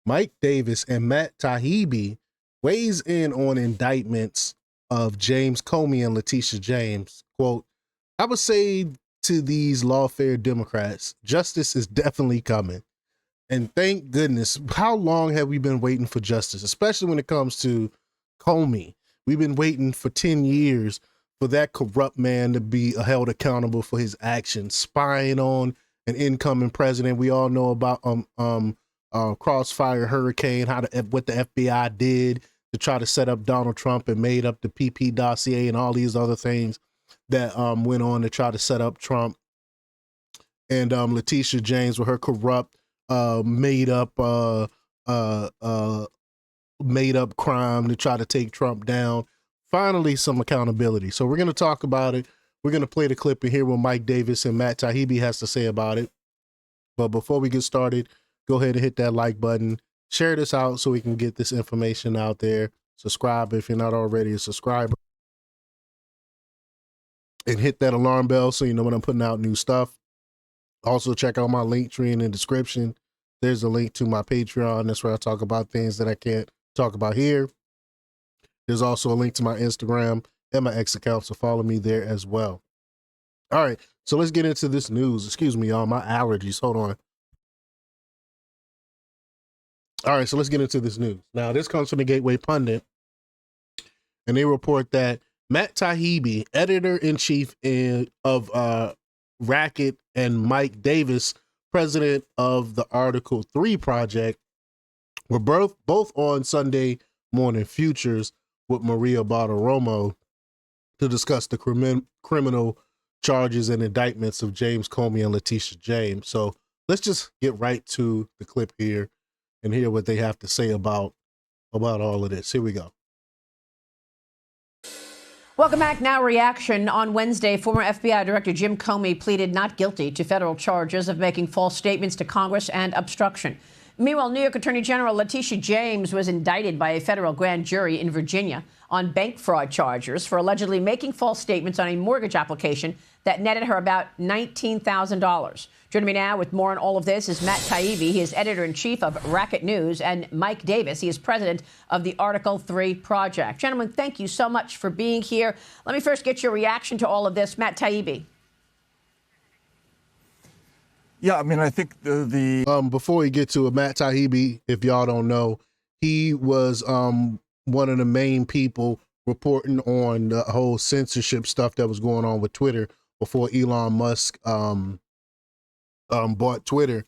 Mike Davis and Matt Taibbi weighs in on indictments of James Comey and Leticia James. Quote, I would say to these lawfare Democrats, justice is definitely coming. And thank goodness, how long have we been waiting for justice, especially when it comes to Comey? We've been waiting for 10 years for that corrupt man to be held accountable for his actions, spying on an incoming president. We all know about Crossfire Hurricane, what the FBI did to try to set up Donald Trump and made up the PP dossier and all these other things that went on to try to set up Trump. And Leticia James with her corrupt, made up crime to try to take Trump down. Finally, some accountability. So we're going to talk about it. We're going to play the clip and hear what Mike Davis and Matt Taibbi has to say about it. But before we get started, go ahead and hit that like button. Share this out so we can get this information out there. Subscribe if you're not already a subscriber. And hit that alarm bell so you know when I'm putting out new stuff. Also, check out my link tree in the description. There's a link to my Patreon. That's where I talk about things that I can't talk about here. There's also a link to my Instagram and my X account, so follow me there as well. All right, so let's get into this news. Excuse me, y'all, my allergies. Hold on. All right, so let's get into this news. Now, this comes from the Gateway Pundit, and they report that Matt Taibbi, editor-in-chief of Racket, and Mike Davis, president of the Article 3 Project, were both on Sunday Morning Futures with Maria Bartiromo to discuss the criminal charges and indictments of James Comey and Leticia James. So let's just get right to the clip here and hear what they have to say about all of this. Here we go. Welcome back. Now, reaction. On Wednesday, former FBI Director Jim Comey pleaded not guilty to federal charges of making false statements to Congress and obstruction. Meanwhile, New York Attorney General Leticia James was indicted by a federal grand jury in Virginia on bank fraud charges for allegedly making false statements on a mortgage application that netted her about $19,000. Joining me now with more on all of this is Matt Taibbi. He is editor-in-chief of Racket News, and Mike Davis. He is president of the Article 3 Project. Gentlemen, thank you so much for being here. Let me first get your reaction to all of this. Matt Taibbi. Yeah, I mean, I think before we get to it, Matt Taibbi, if y'all don't know, he was one of the main people reporting on the whole censorship stuff that was going on with Twitter before Elon Musk bought Twitter.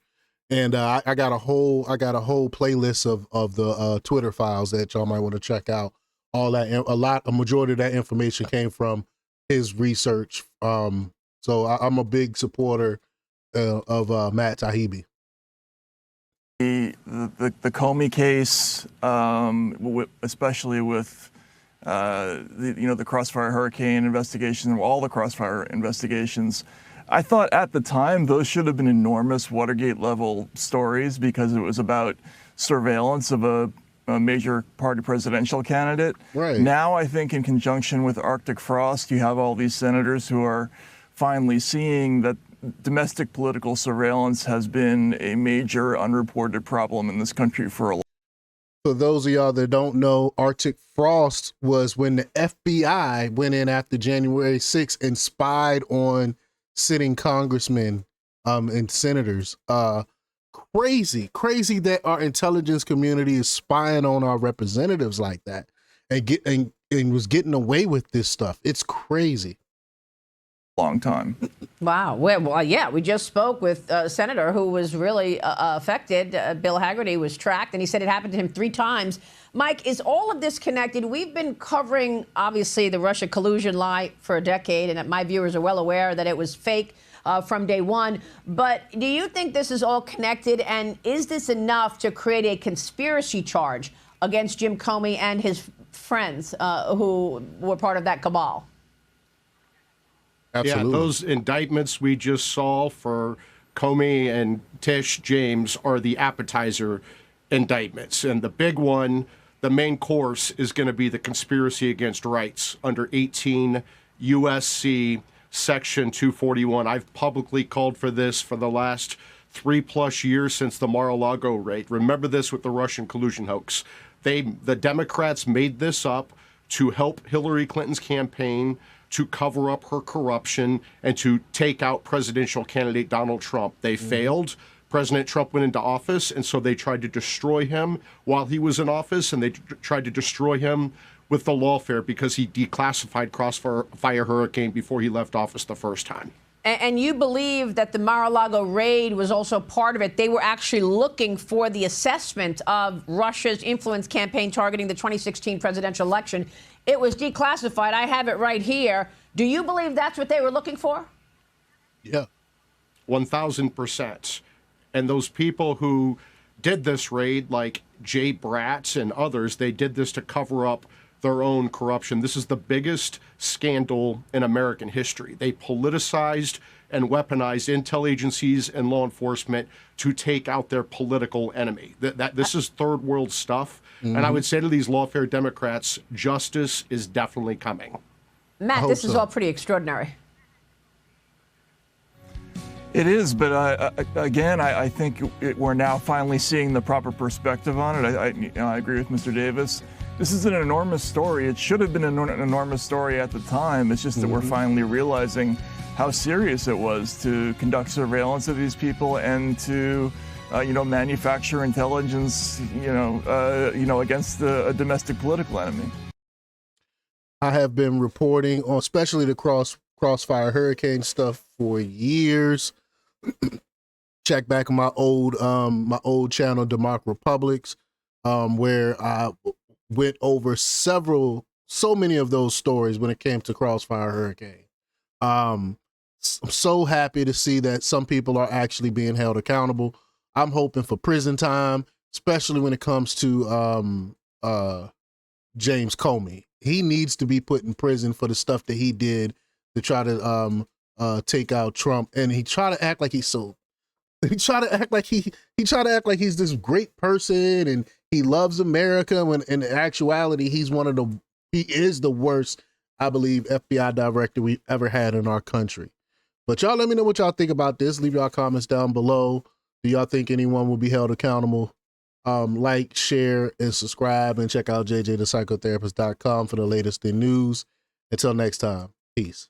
And I got a whole playlist of the Twitter files that y'all might want to check out. All that, a majority of that information came from his research. So I'm a big supporter of Matt Taibbi. The Comey case, especially with the Crossfire Hurricane investigation, all the Crossfire investigations, I thought at the time those should have been enormous Watergate-level stories because it was about surveillance of a major party presidential candidate. Right. Now, I think in conjunction with Arctic frost, you have all these senators who are finally seeing that domestic political surveillance has been a major unreported problem in this country for a long time. For those of y'all that don't know, Arctic frost was when the FBI went in after January 6th and spied on sitting congressmen and senators. Crazy that our intelligence community is spying on our representatives like that and was getting away with this stuff. It's crazy. Long time. Wow. Well, yeah, we just spoke with a senator who was really affected. Bill Haggerty was tracked, and he said it happened to him 3 times. Mike, is all of this connected? We've been covering, obviously, the Russia collusion lie for a decade, and my viewers are well aware that it was fake from day one. But do you think this is all connected, and is this enough to create a conspiracy charge against Jim Comey and his friends who were part of that cabal? Absolutely. Yeah, those indictments we just saw for Comey and Tish James are the appetizer indictments. And the big one, the main course, is going to be the conspiracy against rights under 18 USC Section 241. I've publicly called for this for the last 3+ years since the Mar-a-Lago raid. Remember this with the Russian collusion hoax. The Democrats made this up to help Hillary Clinton's campaign, to cover up her corruption, and to take out presidential candidate Donald Trump. They failed. President Trump went into office, and so they tried to destroy him while he was in office, and they tried to destroy him with the lawfare because he declassified Crossfire Hurricane before he left office the first time. And you believe that the Mar-a-Lago raid was also part of it. They were actually looking for the assessment of Russia's influence campaign targeting the 2016 presidential election. It was declassified. I have it right here. Do you believe that's what they were looking for? Yeah. 1,000%. And those people who did this raid, like Jay Bratz and others, they did this to cover up their own corruption. This is the biggest scandal in American history. They politicized and weaponized intel agencies and law enforcement to take out their political enemy. This is third world stuff. And I would say to these lawfare Democrats, justice is definitely coming. Matt, this is all pretty extraordinary. It is, but again, I think we're now finally seeing the proper perspective on it. I agree with Mr. Davis. This is an enormous story. It should have been an enormous story at the time. It's just that we're finally realizing how serious it was to conduct surveillance of these people and to, manufacture intelligence, against a domestic political enemy. I have been reporting on, especially the Crossfire Hurricane stuff for years. Check back on my old channel, Democrat Republics, where I went over so many of those stories when it came to Crossfire Hurricane. I'm so happy to see that some people are actually being held accountable. I'm hoping for prison time, especially when it comes to James Comey. He needs to be put in prison for the stuff that he did to try to take out Trump, and he tried to act like he's this great person and he loves America, when in actuality he is the worst, I believe, FBI director we've ever had in our country. But y'all let me know what y'all think about this. Leave y'all comments down below. Do y'all think anyone will be held accountable? Like, share, and subscribe, and check out jjthepsychotherapist.com for the latest in news. Until next time, peace.